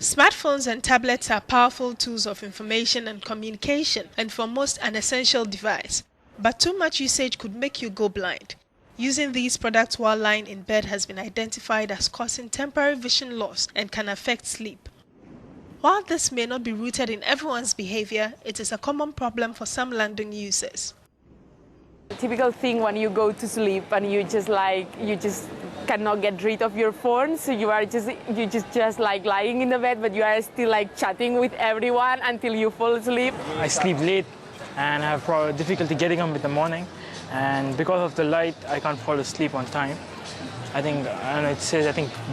Smartphones and tablets are powerful tools of information and communication, and for most an essential device. But too much usage could make you go blind. Using these products while lying in bed has been identified as causing temporary vision loss and can affect sleep. While this may not be rooted in everyone's behavior, it is a common problem for some London users. The typical thing when you go to sleep and you just cannot get rid of your phone, so you just like lying in the bed, but you are still like chatting with everyone until you fall asleep. I sleep late and I have difficulty getting up in the morning, and because of the light I can't fall asleep on time. I think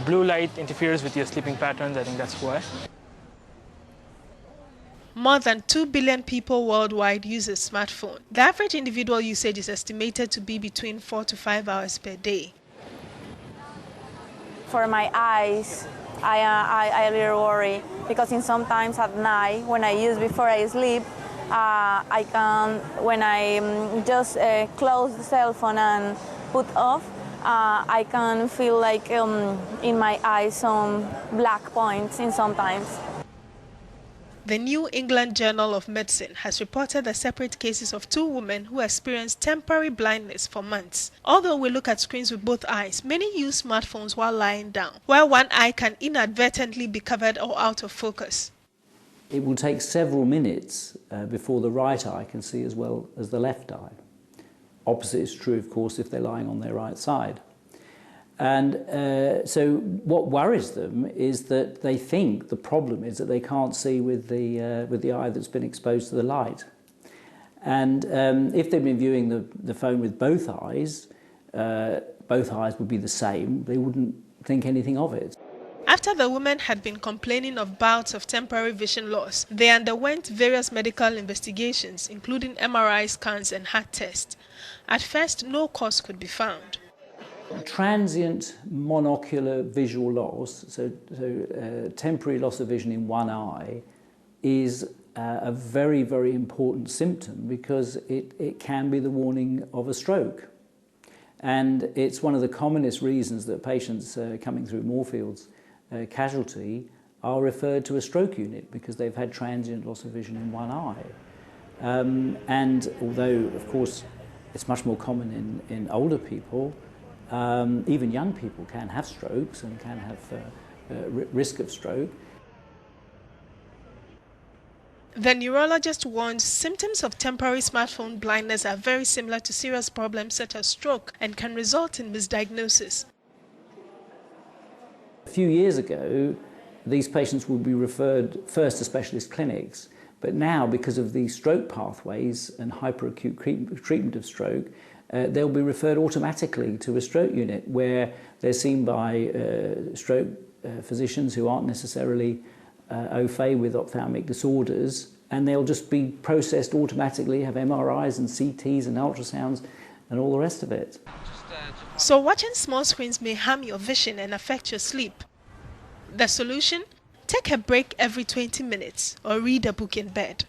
blue light interferes with your sleeping patterns. I think that's why. More than 2 billion people worldwide use a smartphone. The average individual usage is estimated to be between 4 to 5 hours per day. For my eyes, I little worry because sometimes at night when I use before I sleep, when I just close the cell phone and put off, I can feel like in my eyes some black points sometimes. The New England Journal of Medicine has reported the separate cases of 2 women who experienced temporary blindness for months. Although we look at screens with both eyes, many use smartphones while lying down, where one eye can inadvertently be covered or out of focus. It will take several minutes before the right eye can see as well as the left eye. Opposite is true, of course, if they're lying on their right side. And so what worries them is that they think the problem is that they can't see with the eye that's been exposed to the light. And if they've been viewing the phone with both eyes would be the same. They wouldn't think anything of it. After the women had been complaining of bouts of temporary vision loss, they underwent various medical investigations, including MRI scans and heart tests. At first, no cause could be found. Transient monocular visual loss, so temporary loss of vision in one eye, is a very, very important symptom because it can be the warning of a stroke. And it's one of the commonest reasons that patients coming through Moorfields casualty are referred to a stroke unit because they've had transient loss of vision in one eye. And although, of course, it's much more common in older people, even young people can have strokes and can have risk of stroke. The neurologist warns symptoms of temporary smartphone blindness are very similar to serious problems such as stroke and can result in misdiagnosis. A few years ago, these patients would be referred first to specialist clinics, but now, because of the stroke pathways and hyperacute treatment of stroke, they'll be referred automatically to a stroke unit where they're seen by stroke physicians who aren't necessarily au fait with ophthalmic disorders, and they'll just be processed automatically, have MRIs and CTs and ultrasounds and all the rest of it. So watching small screens may harm your vision and affect your sleep. The solution? Take a break every 20 minutes or read a book in bed.